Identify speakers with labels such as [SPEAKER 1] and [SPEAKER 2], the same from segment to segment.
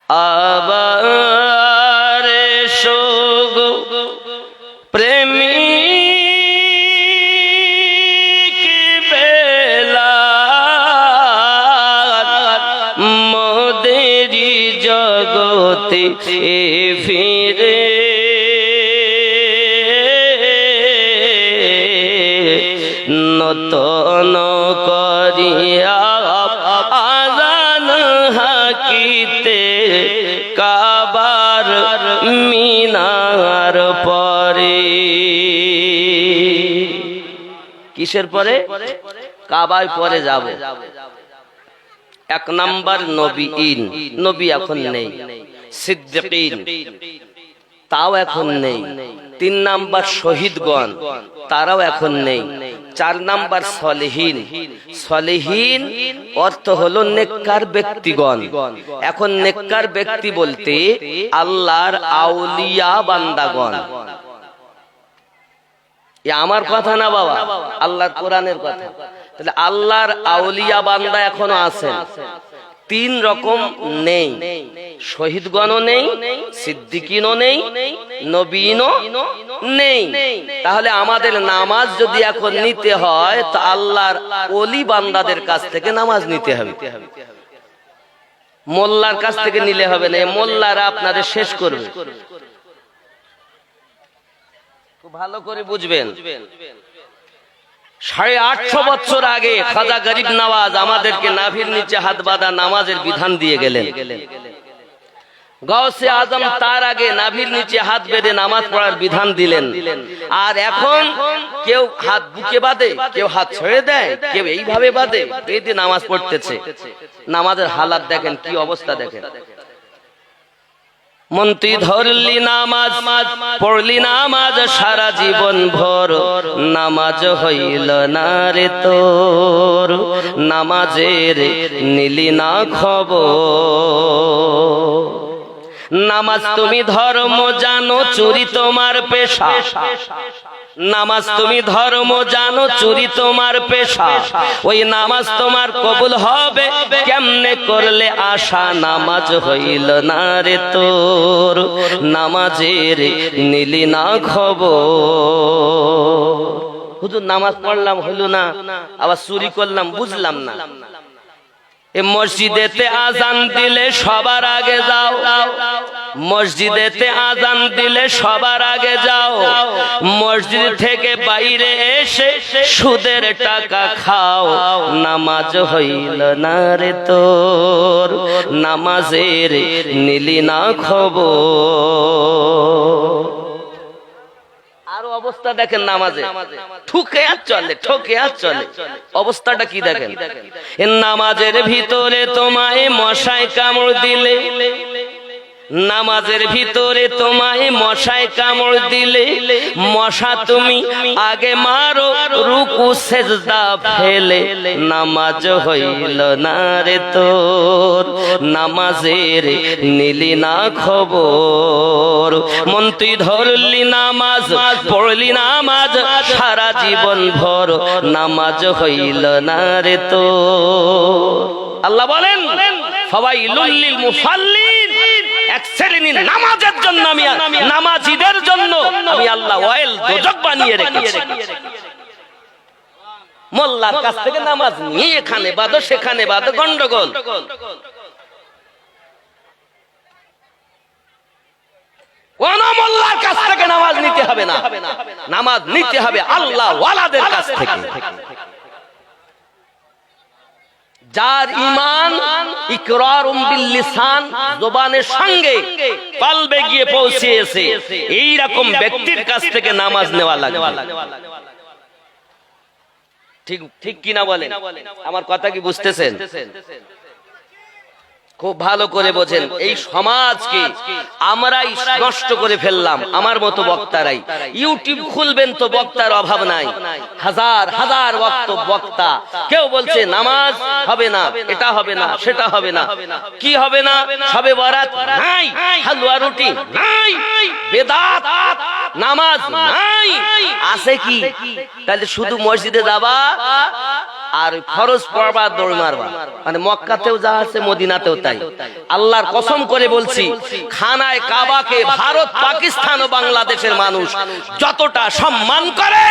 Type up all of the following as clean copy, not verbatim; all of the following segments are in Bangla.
[SPEAKER 1] আবার এসো গো প্রেমিক বেলা, মোদেরি জগতে ফিরে নতন করিয়া আযান হাকিতে কাবার মিনার পরে। কিসের পরে? কাবায় পরে যাব। এক নাম্বার নবীন, নবী এখন নেই। সিদ্দিকিন, তাও এখন নেই। তিন নাম্বার শহীদগণ, তারাও এখন নেই। চার নাম্বার সলেহীন। সলেহীন অর্থ হলো নেককার ব্যক্তিগণ। এখন নেককার ব্যক্তি বলতে আল্লাহর আউলিয়া বান্দাগণ। এ আমার কথা না বাবা, আল্লাহর কোরআনের কথা। তাহলে আল্লাহর আউলিয়া বান্দা এখনো আছেন, তিন রকম নেই। শহীদগণও নেই, সিদ্দিকিনও নেই, নবীনও নেই। তাহলে আমাদের নামাজ যদি এখন নিতে হয় তো আল্লাহর ওলি বান্দাদের কাছ থেকে নামাজ নিতে হবে, মোল্লার কাছ থেকে নিলে হবে না। মোল্লারা আপনাদের শেষ করবে। খুব ভালো করে বুঝবেন, 850 বছর আগে খাজা গরিব নওয়াজ আমাদেরকে নাভির নিচে হাত বাঁধা নামাজের বিধান দিয়ে গেলেন। গাউসে আজম তার আগে নাভির নিচে হাত বেঁধে নামাজ পড়ার বিধান দিলেন। আর এখন কেউ হাত বুকে বাঁধে, কেউ হাত ছেড়ে দেয়, কেউ এইভাবে বাঁধে, এই দিয়ে নামাজ পড়তেছে। নামাজের হালাত দেখেন, কি অবস্থা দেখেন। মন তুই ধরলি নামাজ, পড়লি নামাজ সারা জীবন ভর, নামাজ হইল না রে তোর, নামাজের নিলি না খবর। নামাজ তুমি ধর্ম জানো, চুরি তোমার পেশা। নামাজ তুমি ধর্ম জানো, চুরি তোমার পেশা। ওই নামাজ তোমার কবুল হবে কেমনে করলে আশা, নামাজ হইল না রে তোর, নামাজের নিলি না খবর। হুজুর নামাজ পড়লাম হইল না, আবার চুরি করলাম, বুঝলাম না। এ মসজিদেতে আজান দিলে সবার আগে যাও, মসজিদেতে আজান দিলে সবার আগে যাও। মসজিদ থেকে বাইরে এসে সুদের টাকা খাও, নামাজ হইল না রে তোর, নামাজের নিলি না খবর। আরো অবস্থা দেখেন, নামাজে ঠুকে আর চলে, ঠকে আর চলে। অবস্থাটা কি দেখেন। নামাজের ভিতরে তোমায় মশায় কামড় দিলে, নামাজের ভিতরে তোমায় মশায় কামড় দিলে, মশা তুমি আগে মারো রুকু সেজদা ফেলে, নামাজ হইল না রে তোর, নামাজের নিলি না খবর। মন তুই ধরলি নামাজ, পড়লি নামাজ সারা জীবন ভর, নামাজ হইল না রে তোর। আল্লাহ বলেন ফাওয়াইলুল লিল মুসাল্লিন, এক শ্রেণীর নামাজের জন্য আমি, নামাজীদের জন্য আমি আল্লাহ ওয়াইল দোজখ বানিয়ে রেখেছি। মোল্লার কাছ থেকে নামাজ নিয়ে এখানে বাদো সেখানে বাদো, গন্ডগোল। কোন মোল্লার কাছ থেকে নামাজ নিতে হবে না, নামাজ নিতে হবে আল্লাহ ওয়ালাদের কাছ থেকে। যার ঈমান ইকরারুম বিল লিসান, জবানের সঙ্গে কলবে গিয়ে পৌঁছেছে, এই রকম ব্যক্তির কাছ থেকে নামাজ নেওয়া লাগবে। ঠিক ঠিক কি না বলেন? আমার কথা কি বুঝতেছেন? খুব ভালো করে বোঝেন। এই সমাজকে আমরাই নষ্ট করে ফেললাম, আমার মতো বক্তারাই। ইউটিউব খুলবেন তো বক্তার অভাব নাই, হাজার হাজার বক্তা। কেউ বলছে নামাজ হবে না, এটা হবে না, সেটা হবে না। কি হবে না? সবে বরাত নাই, হালুয়া রুটি নাই, বেদাত নামাজ নাই, আছে কি? তাহলে শুধু মসজিদে যাবা আর ফরজ পড়বা, দৌড় মারবা। মানে মক্কাতেও যা আছে মদিনাতেও তাই। আল্লাহর কসম করে বলছি, খানায় কাবাকে ভারত, পাকিস্তান ও বাংলাদেশের মানুষ যতটা সম্মান করে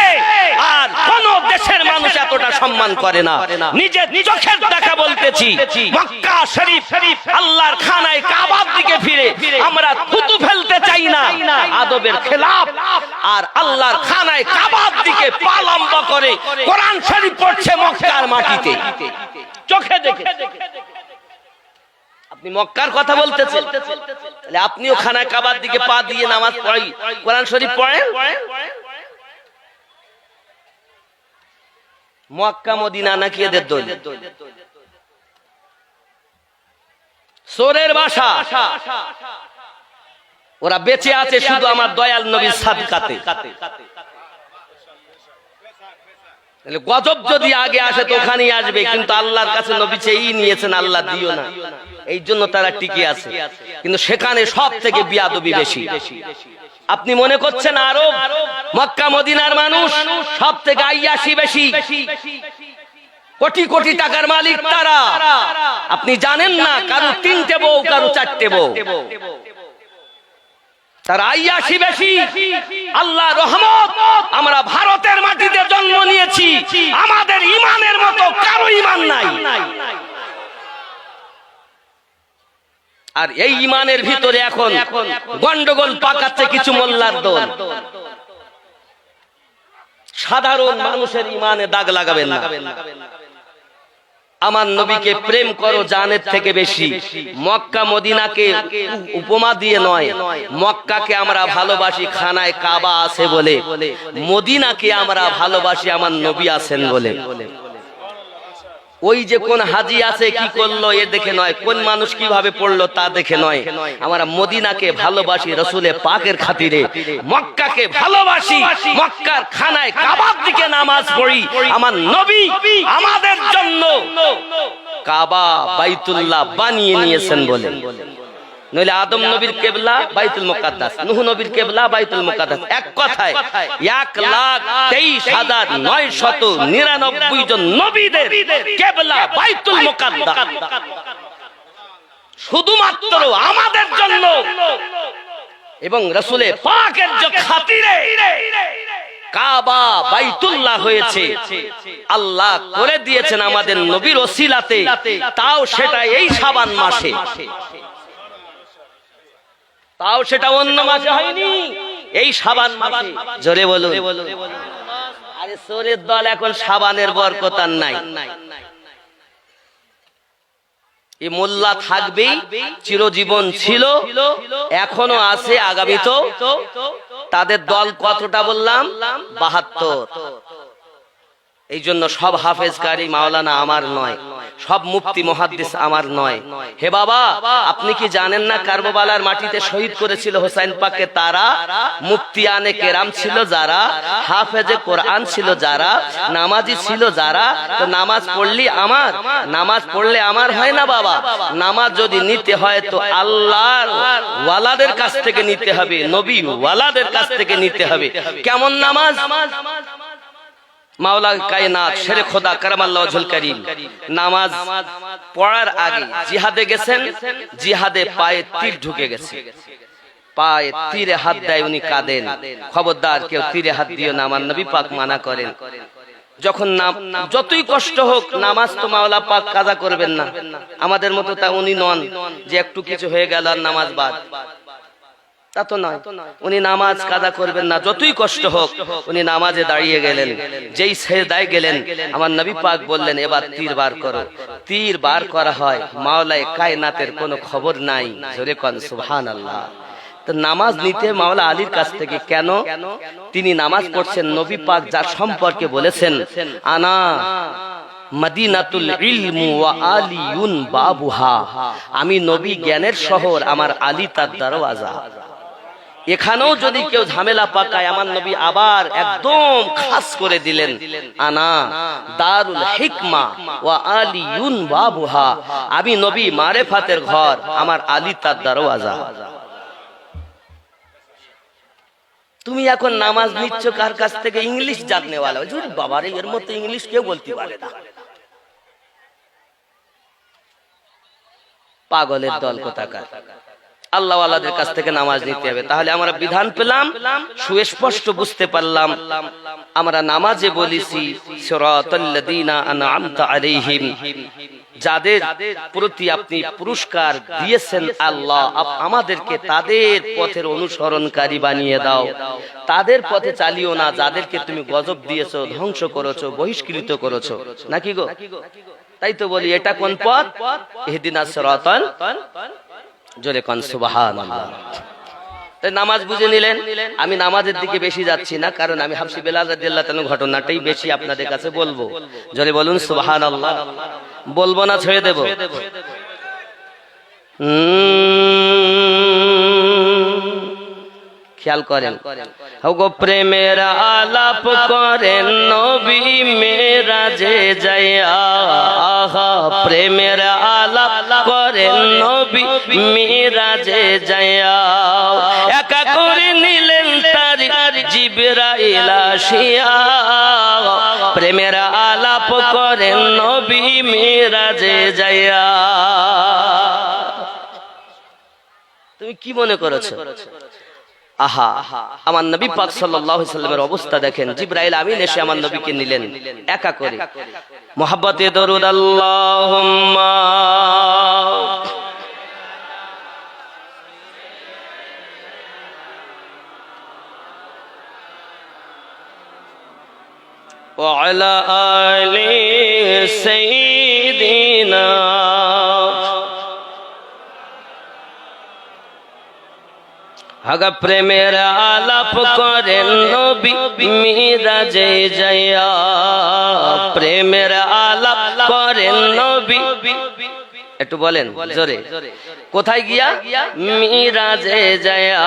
[SPEAKER 1] আর কোন দেশের মানুষ এতটা সম্মান করে না। নিজের চোখের দেখা বলতেছি, মক্কা শরীফ আল্লাহর খানায় কাবার দিকে ফিরে আমরা থুতু ফেলতে চাই না, আদবের খেলাফ। আর আল্লাহর খানায় কাবার দিকে পা লম্বা করে কোরআন শরীফ পড়ছে মক্কার মাটিতে, চোখে দেখে। আপনি মক্কার কথা বলতেছেন, তাহলে আপনিও খানায় কাবার দিকে পা দিয়ে নামাজ পড়ি, কোরআন শরীফ পড়েন। মক্কা মদিনা নাকি এদের দল? সোরের ভাষা। ওরা বেঁচে আছে শুধু আমার দয়াল নবীর সাদকাতে। গজব যদি আগে আসে তো ওখানেই আসবে, কিন্তু আল্লাহর কাছে নবী চেয়েই নিয়েছেন, আল্লাহ দিও না, এই জন্য তারা টিকে আছে। কিন্তু সেখানে সব থেকে বিয়াদবি বেশি। আপনি মনে করছেন আরব, মক্কা মদিনার মানুষ সব থেকে আইয়াসি বেশি, কোটি কোটি টাকার মালিক তারা। আপনি জানেন না, কারো 3টে বউ, কারো 4টে বউ, তার আইয়াসি বেশি। আল্লাহ রহমত, আমরা ভারতের মাটিতে জন্ম নিয়েছি, আমাদের ইমানের মতো কারো ইমান নাই। আর এই ইমানের ভিতরে এখন গন্ডগোল পাকাচ্ছে কিছু মোল্লার দল। সাধারণ মানুষের ইমানে দাগ লাগাবেন না। আমার নবীকে প্রেম করো জানের থেকে বেশি। মক্কা মদিনাকে উপমা দিয়ে নয়, মক্কাকে আমরা ভালোবাসি খানায় কাবা আছে বলে, মদিনাকে আমরা ভালোবাসি আমার নবী আছেন বলে। ওই যে কোন হাজি আছে কি করলো এ দেখে নয়, কোন মানুষ কিভাবে পড়লো তা দেখে নয়, আমরা মদিনাকে ভালোবাসি রসুলের পাকের খাতিরে, মক্কাকে ভালোবাসি, মক্কার খানায় কাবার দিকে নামাজ পড়ি। আমার নবী আমাদের জন্য কাবা বাইতুল্লাহ বানিয়ে নিয়েছেন বলে। নইলে আদম নবীর কেবলা বাইতুল মুকাদ্দাস, নূহ নবীর কেবলা বাইতুল মুকাদ্দাস। এক কথায় 1,23,999 জন নবীদের কেবলা বাইতুল মুকাদ্দাস, শুধুমাত্র আমাদের জন্য এবং রাসূলের পাকের খাতিরে কাবা বাইতুল্লাহ হয়েছে। আল্লাহ করে দিয়েছেন আমাদের নবীর ওসিলাতে, তাও সেটা এই শাবান মাসে, তাও সেটা অন্য মাসে হয়নি, এই শাবান মাসে। জোরে বলুন। আরে সোরের দল এখন শাবানের বরকত আর নাই। এই মোল্লা থাকবেই, চিরজীবন ছিল, এখনো আছে, আগামীতেও। তাদের দল কতটা বললাম? 72। এই জন্য সব হাফেজ কারি মাওলানা আমার নয়, সব মুফতি মুহাদ্দিস আমার নয়। হে বাবা, আপনি কি জানেন না কারবালার মাটিতে শহীদ করেছিল হোসাইন পাককে তারা? মুফতিয়ানে কেরাম ছিল যারা, হাফেজে কোরআন ছিল যারা, নামাজি ছিল যারা। তো নামাজ পড়লি আমার, নামাজ পড়লে আমার হয় না বাবা। নামাজ যদি নিতে হয় তো আল্লাহর ওয়ালাদের কাছ থেকে নিতে হবে, নবী ওয়ালাদের কাছ থেকে নিতে হবে। কেমন নামাজ? মাওলা কায়নাত শেরে খোদা কারামাল্লাহু ওয়াজহুল কারীম নামাজ পড়ার আগে জিহাদে গেছেন, জিহাদে পায়ে তীর ঢুকে গেছে, পায়ে তীরে হাত দেয়, উনি কাঁদেন, খবরদার কেউ তীরে হাত দিও না, আমার নবী পাক মানা করেন। যখন যতই কষ্ট হোক নামাজ তো মাওলা পাক কাজা করবেন না, আমাদের মতো তা উনি নন যে একটু কিছু হয়ে গেল আর নামাজ বাদ, তা তো নয়। উনি নামাজ কাজা করবেন না, যতই কষ্ট হোক। উনি নামাজে দাঁড়িয়ে গেলেন, যেই সেজদায় গেলেন আমার নবী পাক বললেন এবার তীর বার করো। তীর বার করা হয়, মাওলায়ে কায়নাতের কোনো খবর নাই। জোরে কোন সুবহানাল্লাহ। তো নামাজ নিতে মাওলা আলীর কাছ থেকে কেন? তিনি নামাজ পড়ছেন, নবী পাক যার সম্পর্কে বলেছেন আনা মদিনাতুল ইলমু ওয়া আলিয়ুন বাবুহা, আমি নবী জ্ঞানের শহর, আমার আলী তার দরওয়াজা। এখানেও যদি কেউ ঝামেলা পাকায় আমার নবী আবার একদম খাস করে দিলেন আনা দারুল হিকমা ওয়া আলিয়ুন বাবুহা, আমি নবী মারেফাতের ঘর, আমার আলী তার দরওয়াজা। তুমি এখন নামাজ নিচ্ছ কার কাছ থেকে? ইংলিশ জাননেওয়ালা। বাবারে, এর মতো ইংলিশ কেউ বলতে পারে না। পাগলের দল কোথাকার। আল্লাহওয়ালাদের কাছ থেকে নামাজ নিতে হবে। তাহলে আমরা বিধান পেলাম, সুস্পষ্ট বুঝতে পারলাম। আমরা নামাজে বলেছি সিরাতাল্লাযীনা আনআমতা আলাইহিম, যাদের প্রতি আপনি পুরস্কার দিয়েছেন আল্লাহ, আমাদেরকে তাদের পথের অনুসরণকারী বানিয়ে দাও। তাদের পথে চালিও না যাদেরকে তুমি গজব দিয়েছো, ধ্বংস করেছো, বহিষ্কৃত করেছো। নাকি গো? তাই তো বলি, এটা কোন পথ? ইহদিনাস সিরাতাল, জোরে কোন সুবহানাল্লাহ। নামাজ বুঝে নিলেন। আমি নামাজের দিকে বেশি যাচ্ছি না, কারণ আমি হাবশী বেলাল রাদিয়াল্লাহু তাআলা ঘটনাটাই বেশি আপনাদের কাছে বলবো। জোরে বলুন সুবহানাল্লাহ। বলবো না ছেড়ে দেব? খেয়াল করেন, গো প্রেমের আলাপ করেন নবী মেরাজে যাইয়া। আহা, প্রেমের আলাপ করেন নবী মেরাজে যাইয়া। একা করে নিলেন তার জিবরাইল আসিয়া। প্রেমের আলাপ করেন নবী মেরাজে যাইয়া। তুমি কি মনে করেছো? আহা, আমার নবী পাক সাল্লাল্লাহু আলাইহি সাল্লামের অবস্থা দেখেন। জিবরাইল আমিন এসে আমার নবীকে নিলেন একা করে। মুহাব্বতে দরুদ আল্লাহুম্মা ওয়া আলা আলি সাইয়্যিদিনা। আগা প্রেমের আলাপ করেন নবী মিরাজে যাইয়া। প্রেমের আলাপ করেন নবী, একটু বলেন জোরে, কোথায় গিয়া? মিরাজে যাইয়া।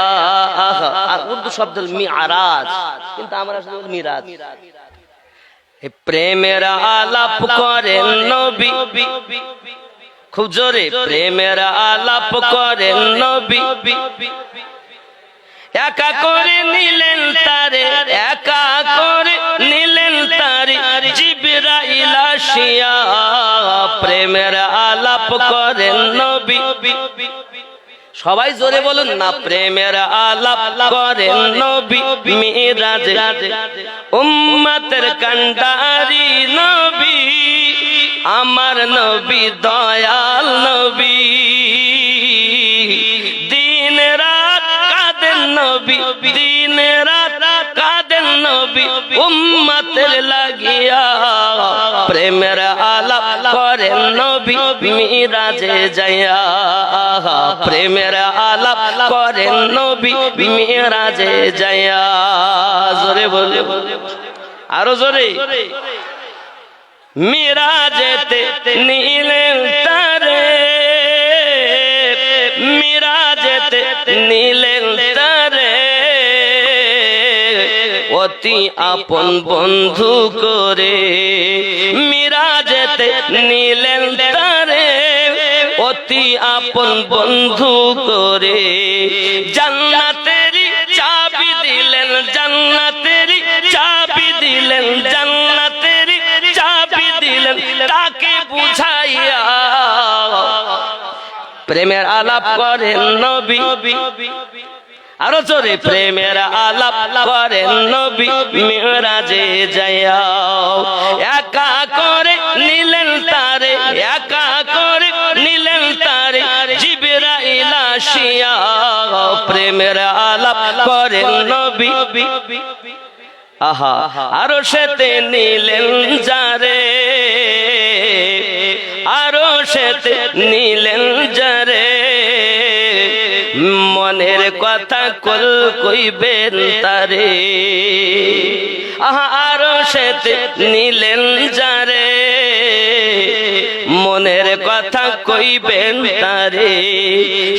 [SPEAKER 1] উর্দু শব্দ মিআরাজ, কিন্তু আমরা শুধু মিরাজ। প্রেমের আলাপ করেন নবী, খুব জোরে, প্রেমের আলাপ করেন নবী। একা করে নিলেন তারে, একা করে নিলেন তারে জিবরাইল আসিয়া। প্রেমের আলাপ করেন নবী। সবাই জোরে বলুন না, প্রেমের আলাপ করেন নবী মিরাজে। উম্মতের কান্ডারি নবী, আমার নবী দয়াল নবী। দিন রাত কাঁদেন নবী, দিন রাত কাঁদেন নবী উম্মতের লাগিয়া। প্রেমের আলাপ করেন নবী মিরাজে যাইয়া। প্রেমের আলাপ করেন নবী মিরাজে যাইয়া। জোরে বলে, আরো জোরে। মিরাজেতে নিলেন তারে, মিরাজেতে নিলেন তারে অতি আপন বন্ধু করে। মিরাজেতে নিলেন তারে অতি আপন বন্ধু করে। জান্নাতেরই চাবি দিলেন, জান্নাতেরই চাবি দিলেন, জান্নাতেরই চাবি দিলেন তাকে বুঝাইয়া। প্রেমের আলাপ করেন নবী, আরো জোরে, প্রেমের আলাপ করেন নবী মিরাজে যাইয়া। একা করে নিলেন তারে, একা করে নিলেন তারে জিবরাইল আসিয়া। প্রেমের আলাপ করেন নবী। আহা, আরো সেতে নিলেন যারে, আরো সেতে নিলেন যারে মনের কথা কল কইবেন তারে। আহা, আরো সেতে নিলেন যারে মনের কথা কইবেন তারে।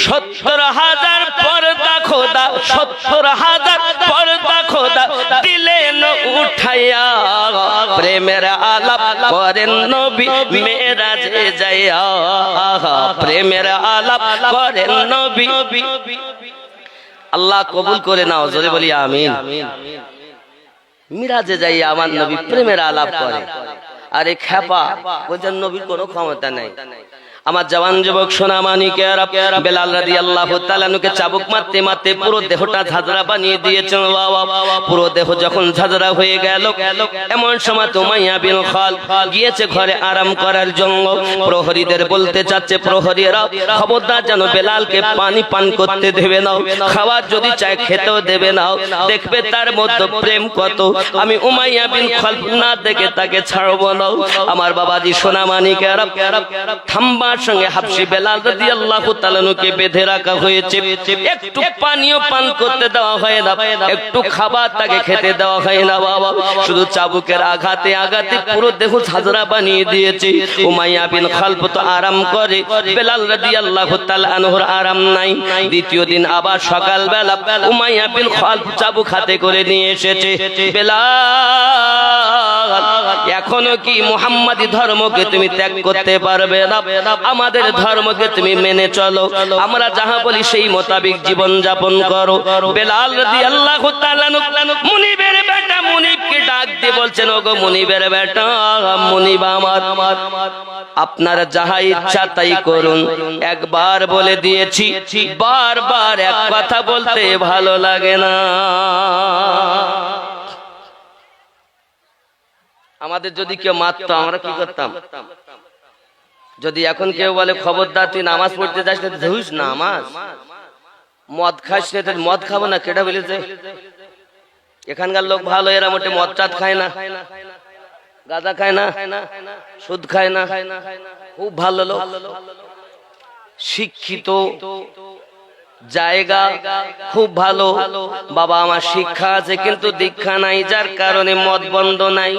[SPEAKER 1] 70,000 পর্দা খোদা, 70,000 পর্দা খোদা দিলেন উঠাইয়া। প্রেমের আলাপ করেন নবী মেরাজে যাইয়া। প্রেমের আলাপ করেন নবী। আল্লাহ কবুল করে নাও, জোরে বলি আমিন। মিরাজে যাই আমার নবী প্রেমের আলাপ করে, আরে খেপা বলছেন নবীর কোনো ক্ষমতা নাই। আমার জওয়ান যুবক সোনা মানিকেরা, বেলাল রাদিয়াল্লাহু তাআলা নুকে চাবুক মারতে মারতে পুরো দেহটা ঝাঁঝরা বানিয়ে দিয়েছেন। পুরো দেহ যখন ঝাঁঝরা হয়ে গেল, এমন সময় উমাইয়া বিন খালদ গিয়েছে ঘরে আরাম করার জন্য। প্রহরীদের বলতে চাচ্ছে, প্রহরীরা খবরদার যেন বেলালকে পানি পান করতে দেবে না, খাবার যদি চায় খেতেও দেবে না, দেখবে তার মধ্যে প্রেম কত। আমি উমাইয়া বিন খালদ না দেখে তাকে ছাড়বো না। আমার বাবাজি সোনা মানিকেরা, থাম্বা সঙ্গে হাবশী বেলাল রাদিয়াল্লাহু তাআলা নুকে বেঁধে রাখা হয়েছে। একটু পানিও পান করতে দেওয়া হয় না, একটু খাবার তাকে খেতে দেওয়া হয় না বাবা। শুধু চাবুকের আঘাতে আঘাতে পুরো দেহ ঝাঁঝরা বানিয়ে দিয়েছে। উমাইয়া বিন খালদ তো আরাম করে, বেলাল রাদিয়াল্লাহু তাআলা আনহুর আরাম নাই। দ্বিতীয় দিন আবার সকালবেলা উমাইয়া বিন খালদ চাবুক হাতে করে নিয়ে এসেছে। বেলাল, এখনো কি মুহাম্মাদি ধর্মকে তুমি ত্যাগ করতে পারবে না? আমাদের ধর্মকে তুমি মেনে চলো, আমরা যাহা বলি সেই মোতাবেক জীবন যাপন করো। বেলাল রাদিয়াল্লাহু তাআলা মুনিবের বেটা মুনিবকে ডাক দিয়ে বলছেন, ওগো মুনিবের বেটা মুনিব আমার, আপনারা যাহা ইচ্ছা তাই করুন। একবার বলে দিয়েছি, বারবার এক কথা বলতে ভালো লাগে না। আমাদের যদি কেউ মারতো আমরা কি করতাম? যদি এখন কেউ বলে খবরদার তুই নামাজ পড়তে যাস না, ধুস নামাজ, মদ খাস না, মদ খাবো না, কেটা বলেছে? এখানকার লোক ভালো, এরা মোটে মদ টাদ খায় না, গাঁজা খায় না, সুদ খায় না, খুব ভালো লোক, শিক্ষিত জায়গা, খুব ভালো। বাবা আমার শিক্ষা আছে কিন্তু দীক্ষা নাই, যার কারণে মদ বন্ধ নাই।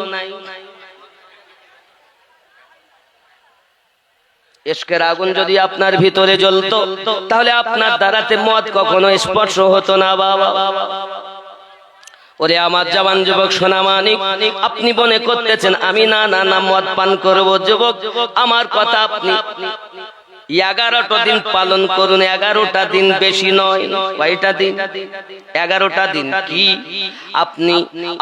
[SPEAKER 1] ইশকের আগুন যদি আপনার ভিতরে জ্বলতো তাহলে আপনার দ্বারাতে মদ কখনো স্পর্শ হতো না বাবা। ওরে আমার জওয়ান যুবক সোনা মানিক, আপনি মনে করতেছেন আমি না না না মদ পান করবো। যুবক, আমার কথা আপনি 11টা দিন পালন করুন। 11টা দিন, বেশি নয়। কয়টা দিন? 11টা দিন। কি আপনি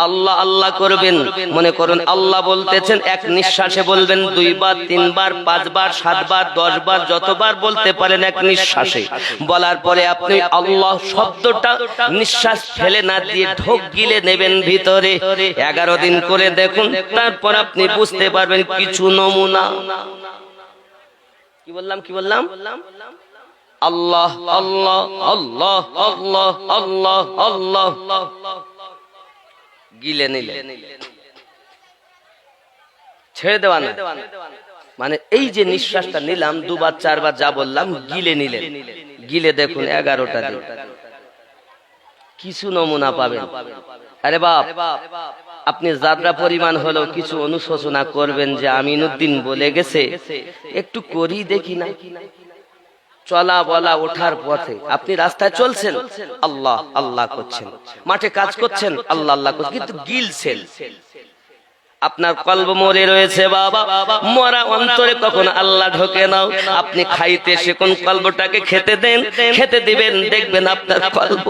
[SPEAKER 1] আল্লাহ আল্লাহ করবেন? মনে করুন আল্লাহ বলতেছেন, এক নিঃশ্বাসে বলবেন 2 বার 3 বার 5 বার 7 বার 10 বার, যতবার বলতে পারেন এক নিঃশ্বাসে। বলার পরে আপনি আল্লাহ শব্দটা নিঃশ্বাস ফেলে না দিয়ে ঢোক গিলে নেবেন ভিতরে। 11 দিন করে দেখুন, তারপর আপনি বুঝতে পারবেন কিছু নমুনা। কি বললাম? কি বললাম? আল্লাহ আল্লাহ আল্লাহ আল্লাহ আল্লাহ আল্লাহ গিলে নিলে ছেড়ে দেওয়া না, মানে এই যে নিঃশ্বাসটা নিলাম 2 বার 4 বার যা বললাম গিলে নিলেন। গিলে দেখুন 11টা দিন কিছু নমুনা পাবেন। আরে বাপ, আপনি যাত্রা পরিমাণ হলেও কিছু অনুশোচনা করবেন যে আমিনুদ্দিন বলে গেছে, একটু করি দেখি না। চলা বলা ওঠার পথে আপনি রাস্তায় চলছেন, আল্লাহ আল্লাহ করছেন, মাঠে কাজ করছেন, আল্লাহ আল্লাহ করছেন, কিন্তু গিলছেন। আপনার কলব মরে রয়েছে বাবা, মরা অন্তরে কখন আল্লাহ ঢোকে নাও। আপনি খাইতে সে কোন কলবটাকে খেতে দেন, খেতে দিবেন, দেখবেন আপনার কলব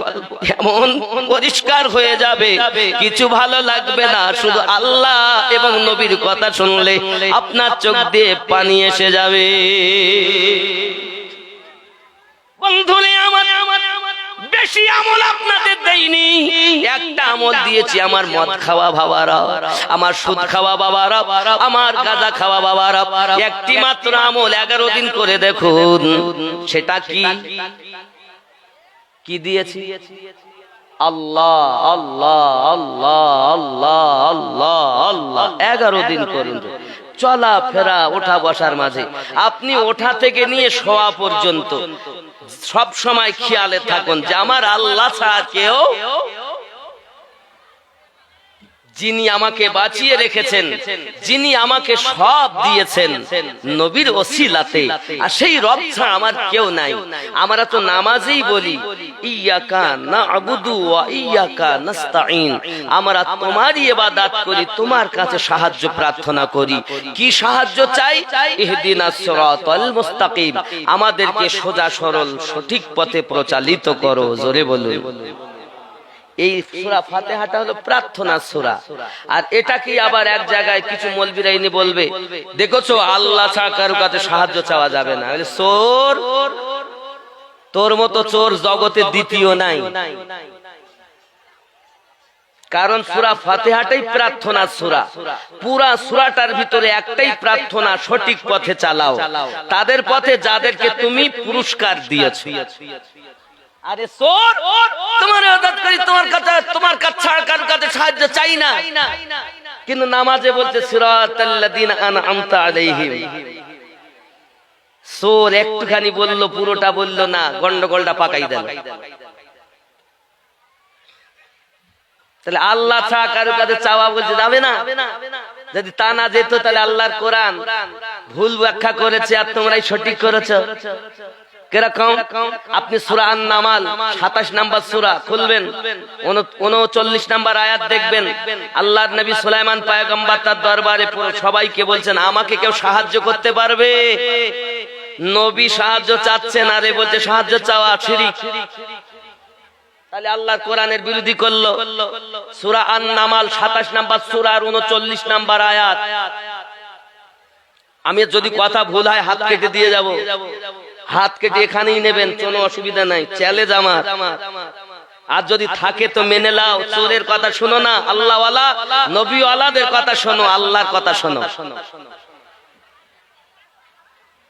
[SPEAKER 1] এমন পরিষ্কার হয়ে যাবে, কিছু ভালো লাগবে না। শুধু আল্লাহ এবং নবীর কথা শুনলে আপনার চোখ দিয়ে পানি এসে যাবে। বন্ধুরে আমার, বেশি আমল আপনাদের দেইনি, একটা আমল দিয়েছি। আমার মদ খাওয়া বাবারা, আমার সুদ খাওয়া বাবারা, আমার গাঁজা খাওয়া বাবারা, একটি মাত্র আমল 11 দিন করে দেখুন। সেটা কি? কি দিয়েছি? আল্লাহ আল্লাহ আল্লাহ আল্লাহ আল্লাহ আল্লাহ। 11 দিন করুন। চলা ফেরা ওঠা বসার মাঝে আপনি ওঠা থেকে নিয়ে শোয়া পর্যন্ত সব সময় খেয়ালে থাকুন যে আমার আল্লাহ ছাড়া কেউ যিনি আমাকে বাঁচিয়ে রেখেছেন, যিনি আমাকে সব দিয়েছেন নবীর ওসিলাতে, আর সেই রব ছাড়া আমার কেউ নাই। আমরা তো নামাজেই বলি ইয়াকা না'বুদু ওয়া ইয়াকা নাস্তাঈন, আমরা তোমারই ইবাদত করি, তোমার কাছে সাহায্য প্রার্থনা করি। কি সাহায্য চাই? ইহদিনাস সিরাতাল মুস্তাকিম, আমাদেরকে সোজা সরল সঠিক পথে পরিচালিত করো। জোরে বলুন। এই সূরা ফাতিহাটা হলো প্রার্থনা সূরা। আর এটা কি আবার এক জায়গায় কিছু মৌলবীরা এনে বলবে, দেখোছো আল্লাহ ছাড়া কারো কাছে সাহায্য চাওয়া যাবে না। চোর, তোর মতো চোর জগতে দ্বিতীয় নাই। কারণ সূরা ফাতিহাটাই প্রার্থনা সূরা, পুরা সূরাটার ভিতরে একটাই প্রার্থনা, সঠিক পথে চালাও তাদের পথে যাদেরকে তুমি পুরস্কার দিয়েছো। আরে চোর, তোমার ইবাদত করি, তোমার কাছে ছাড়া কারোর কাছে সাহায্য চাই না, কিন্তু নামাজে বলতে সিরাতাল্লাযিনা আনআমতা আলাইহিম। চোর একটুখানি বললো, পুরোটা বললো না, গন্ডগোলটা পাকাই দিল। তাহলে আল্লাহ ছাড়া কারোর কাছে চাওয়া বলতে যাবে না? যদি তা না যেত তাহলে আল্লাহর কোরআন ভুল ব্যাখ্যা করেছে আর তোমরাই সঠিক করেছো। কিরকম? আপনি সূরা আন-নামাল 27 নম্বর সূরা খুলবেন, 39 নম্বর আয়াত দেখবেন। আল্লাহর নবী সুলাইমান পয়গম্বর তার দরবারে সবাইকে বলছেন, আমাকে কেউ সাহায্য করতে পারবে? নবী সাহায্য চাচ্ছেন, আরে বলছে সাহায্য চাওয়া শিরক। তাহলে আল্লাহর কোরআনের বিরোধী করলো। সূরা আন-নামাল 27 নম্বর সূরা আর 39 নম্বর আয়াত। আমি যদি কথা ভুল হয় হাত কেটে দিয়ে যাব, হাত কেটে এখানেই নেবেন, কোনো অসুবিধা নাই, চ্যালেঞ্জ আমার। আর যদি থাকে তো মেনে নাও, চোরের কথা শোনো না, আল্লাহওয়ালা নবীওয়ালাদের কথা শোনো, আল্লাহর কথা শোনো।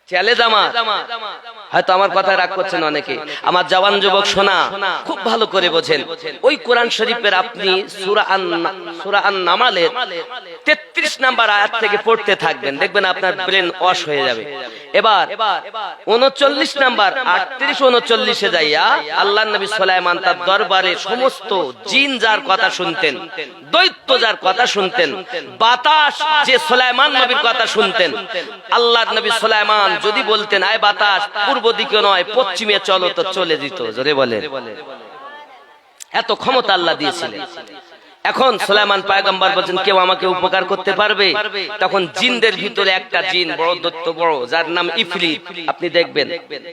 [SPEAKER 1] চ্যালেঞ্জ আমার। হয়তো আমার কথা রাগ করছেন অনেকে, আমার জওয়ান যুবক শোনা খুব ভালো করে বোঝেন। ওই কোরআন শরীফের আপনি সূরা আন-নামালের 33 নম্বর আয়াত থেকে পড়তে থাকবেন, দেখবেন আপনার ব্রেন ওয়াশ হয়ে যাবে। এবার 39 নম্বর 38-39 যাইয়া আল্লাহর নবী সুলাইমান তার দরবারে সমস্ত জিন যার কথা শুনতেন, দৈত্য যার কথা শুনতেন, বাতাস যে সুলাইমান নবীর কথা শুনতেন, আল্লাহর নবী সুলাইমান যদি বলতেন আয় বাতাস পূর্ব দিকে নয় পশ্চিমে চলো, তো চলে যেত। জোরে বলেন। এত ক্ষমতা আল্লাহ দিয়েছিলেন। এখন সুলাইমান পয়গম্বর বলেন, কেউ আমাকে উপকার করতে পারবে? তখন জিনদের ভিতরে একটা জিন, বড় দৈত্য, বড়, যার নাম ইফরিত। আপনি দেখবেন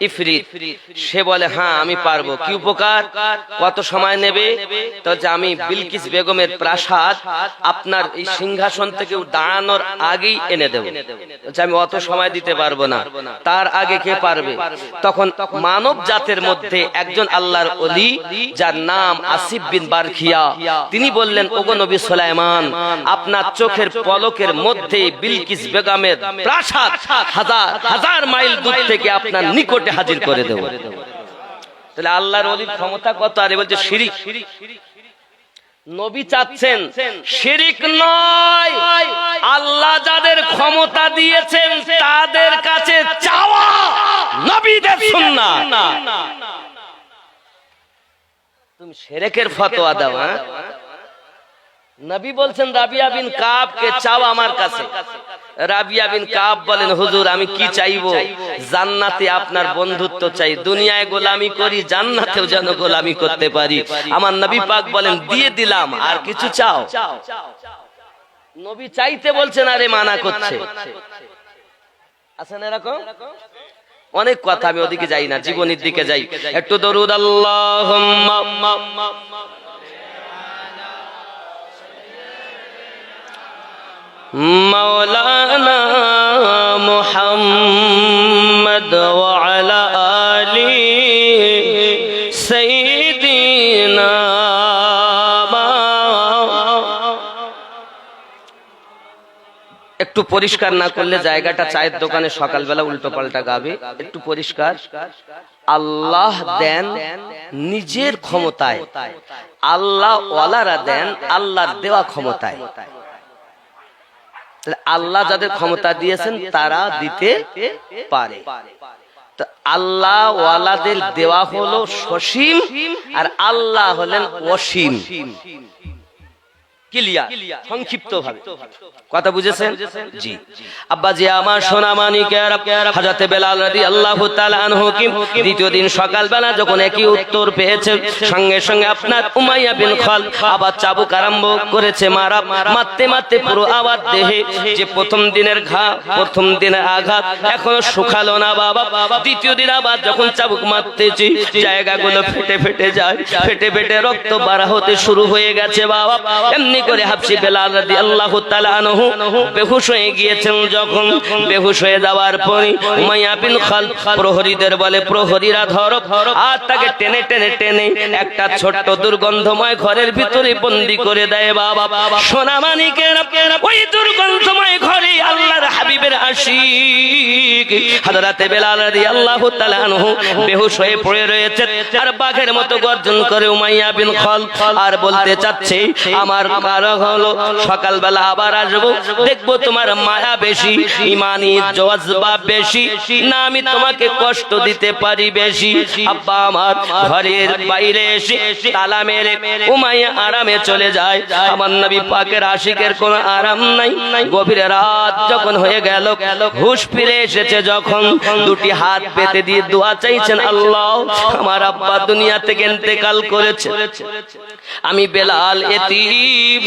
[SPEAKER 1] ইফরিত, সে বলে হ্যাঁ আমি পারবো। কি উপকার? কত সময় নেবে? তো যে আমি বিলকিস বেগমের প্রাসাদ আপনার এই সিংহাসন থেকে দাঁড়ানোর আগেই এনে দেব। আমি অত সময় দিতে পারবো না, তার আগে কে পারবে? তখন মানব জাতের মধ্যে একজন আল্লাহর ওলি, যার নাম আসিফ বিন বারখিয়া, তিনি বললেন, ওগো নবী সুলাইমান, আপনার চোখের পলকের মধ্যে বিলকিস বেগমের প্রাসাদ হাজার হাজার মাইল দূর থেকে আপনার নিকটে হাজির করে দেব। তাহলে আল্লাহর ওলির ক্ষমতা কত! আরে বলছে শিরিক। নবী চাচ্ছেন শিরিক নয়, আল্লাহ যাদের ক্ষমতা দিয়েছেন তাদের কাছে চাওয়া নবীদের সুন্নাহ। তুমি শিরকের ফতোয়া দাও? নবী বলছেন রাবিয়া বিন কাবকে চাও আমার কাছে। রাবিয়া বিন কাব বলেন, হুজুর আমি কি চাইবো? জান্নাতে আপনার বন্ধুত্ব চাই, দুনিয়ায় গোলামি করি, জান্নাতেও যেন গোলামি করতে পারি। আমার নবী পাক বলেন, দিয়ে দিলাম, আর কিছু চাও? নবী চাইতে বলছেন, আরে মানা করছে। আছেন এরকম অনেক কথা, আমি ওদিকে যাই না, জীবনের দিকে যাই। একটু দরুদ আল্লাহুম্মা মাওলানা মুহাম্মদ ওয়া আলা আলি সাইয়্যিদিনা। একটু পরিষ্কার না করলে জায়গাটা চায়ের দোকানে সকালবেলা উল্টো পাল্টা গাবে। একটু পরিষ্কার। আল্লাহ দেন নিজের ক্ষমতায়, আল্লাহ ওয়ালারা দেন আল্লাহর দেওয়া ক্ষমতায়। আল্লাহ যাদের ক্ষমতা দিয়েছেন তারা দিতে পারে। আল্লাহ ওয়ালাদের দেওয়া হলো সসীম, আর আল্লাহ হলেন অসীম। ক্লিয়ার, সংক্ষিপ্ত ভাবে কথা বুঝেছেন? জি আব্বাজি আমার সোনা মানিকের, হযরত বেলাল রাদিয়াল্লাহু তাআলা আনহু কি দ্বিতীয় দিন সকালবেলা যখন একই উত্তর পেয়েছে, সঙ্গে সঙ্গে আপনার উমাইয়া বিন খালদ আবার চাবুক আরম্ভ করেছে মারা, মারতে মারতে পুরো আবার দেহে যে প্রথম দিনের ঘা, প্রথম দিনের আঘাত এখনো শুকালো না বাবা। দ্বিতীয় দিন আবার যখন চাবুক মারতেছি জায়গাগুলো ফেটে ফেটে যায়, ফেটে ফেটে রক্ত বার হতে শুরু হয়ে গেছে বাবা। এমনি করে হাবশি বেলাল রাদিয়াল্লাহু তাআলা আনহু বেহুশ হয়ে গিয়েছেন। যখন বেহুশ হয়ে যাওয়ার পরে উমাইয়া বিন খালদ প্রহরীদের বলে, প্রহরীরা ধরো, আর তাকে টেনে টেনে টেনে একটা ছোট্ট দুর্গন্ধময় ঘরের ভিতরে বন্দী করে দেয় বাবা। সোনা মানিকের ওই দুর্গন্ধময় ঘরে আল্লাহর হাবিবের আশিক হযরত বেলাল রাদিয়াল্লাহু তাআলা আনহু বেহুশ হয়ে পড়ে রয়েছে, আর বাঘের মতো গর্জন করে উমাইয়া বিন খালদ, আর বলতে চাচ্ছে আমার কারণ হলো সকালবেলা আবার আসবো, দেখবো তোমার মায়া বেশি, ইমানি জজবা বেশি না আমি তোমাকে কষ্ট দিতে পারি বেশি। আব্বা আমার ঘরের বাইরে এসে তালা মেরে উমাইয়া আরামে চলে যায়। আমার নবী পাকের আশিকের কোনো আরাম নাই। গভীর রাত যখন হয়ে গেল, হুঁশ ফিরে এসেছে যখন, দুটি হাত পেতে দিয়ে দোয়া চাইছেন, আল্লাহ আমার আব্বা দুনিয়া থেকে ইন্তেকাল করেছে, আমি বেলাল এতিম,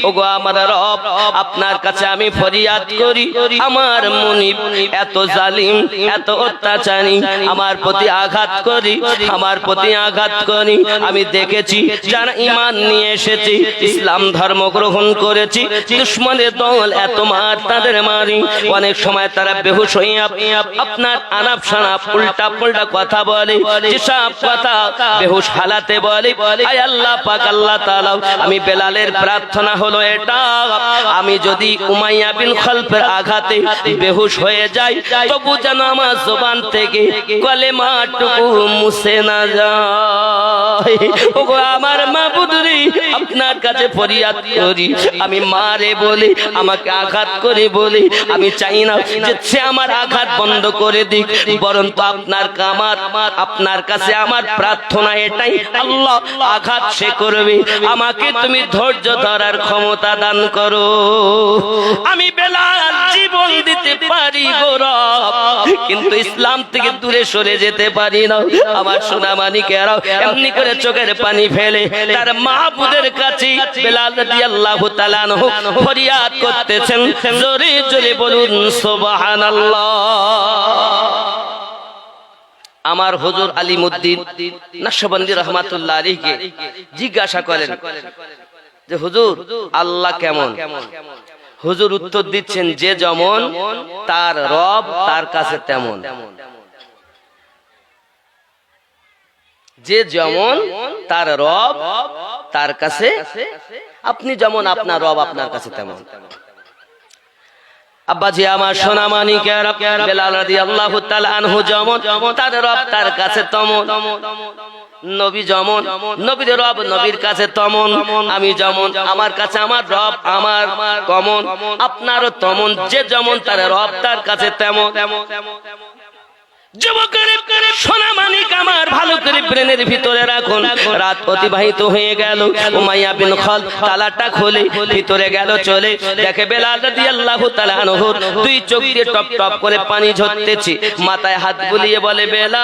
[SPEAKER 1] ওগো আমার রব আপনার কাছে আমি ফরিয়াদ করি, আমার মুনিব এত জালিম এত অত্যাচারী, আমার প্রতি আঘাত করি, আমার প্রতি আঘাত করি। আমি দেখেছি যারা ঈমান নিয়ে এসেছে, ইসলাম ধর্ম গ্রহণ করেছি, দুশমনের দল এত মার তাদের মারি, অনেক সময় তারা বেহুশ হয়ে আপনার আনাপ শনাপ উল্টা পাল্টা কথা বলে, যেসব কথা বেহুশ হালাতে বলে। আয় আল্লাহ পাক আল্লাহ তাআলা, আমি বেলালের প্রার্থনা হলো এটা, আমি যদি উমাইয়া বিন খালদের আঘাতে বেহুশ হয়ে যাই, তবু যেন আমার জবান থেকে কলেমাটুকু মুছে না যায়। ওগো আমার মাবুদ রে, আপনার কাছে ফরিয়াদ করি, আমি মারে বলে আমাকে আঘাত করে বলে আমি চাই না যে সে আমার আঘাত বন্ধ করে দিক, বরং তো আপনার কাছে আমার প্রার্থনা এটাই, আল্লাহ আঘাত সে করবে, আমাকে তুমি ধৈর্য ধরার ক্ষমতা দান করো। আমি বেলাল জীবন দিতে পারি গো রব, কিন্তু ইসলাম থেকে দূরে সরে যেতে পারি না। আমার সোনা মানিকেরা এমনি করে চোখের পানি ফেলে তার মাহবুদের কাছে বেলাল রাদিয়াল্লাহু তাআলা আনহু ফরিয়াদ করতেছেন, জোরে জোরে বলুন সুবহানাল্লাহ। আমার হুজুর আলিমউদ্দিন নকশবন্দি রাহমাতুল্লাহ আলাইহি জিজ্ঞাসা করেন যে হুজুর আল্লাহ কেমন? হুজুর উত্তর দিচ্ছেন, যে যেমন তার রব তার কাছে তেমন, যে যেমন তার রব তার কাছে, আপনি যেমন আপনার রব আপনার কাছে তেমন। আব্বাজি আমার সোনা মানিকের, বেলাল রাদিয়াল্লাহু তাআলা আনহু যেমন তার রব তার কাছে তেমন, নবী যেমন নবীর রব নবীর কাছে তেমন, আমি যেমন আমার কাছে আমার রব আমার কমন, আপনারও তেমন, যে যেমন তার রব তার কাছে তেমন। যুবকের সোনা মানিক আমার ভালো করে ব্রেনের ভিতরে রাখুন। রাত অতিবাহিত হয়ে গেল, উমাইয়া বিন খালদ তালাটা খোলে, ভিতরে গেল চলে, দেখে বেলাল রাদিয়াল্লাহু তাআলা আনহুর দুই চোখ দিয়ে টপ টপ করে পানি ঝরতেছে, মাথায় হাত বুলিয়ে বলে, বেলাল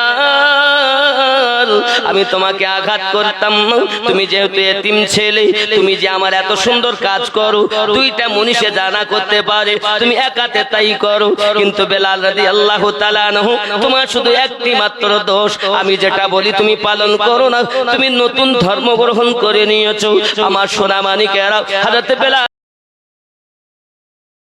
[SPEAKER 1] আমি তোমাকে আঘাত করতাম না, তুমি যেহেতু এতিম ছেলে, তুমি যে আমার এত সুন্দর কাজ করো, দুইটা মনীষে জানা করতে পারে, তুমি একাতে তাই করো, কিন্তু বেলাল রাদিয়াল্লাহু তাআলা আনহু তোমার শুধু একটি মাত্র দোষ, আমি যেটা বলি তুমি পালন করো না, তুমি নতুন ধর্ম গ্রহণ করে নিয়েছো। আমার সোনা মানিকেরা, হযরত বেলাল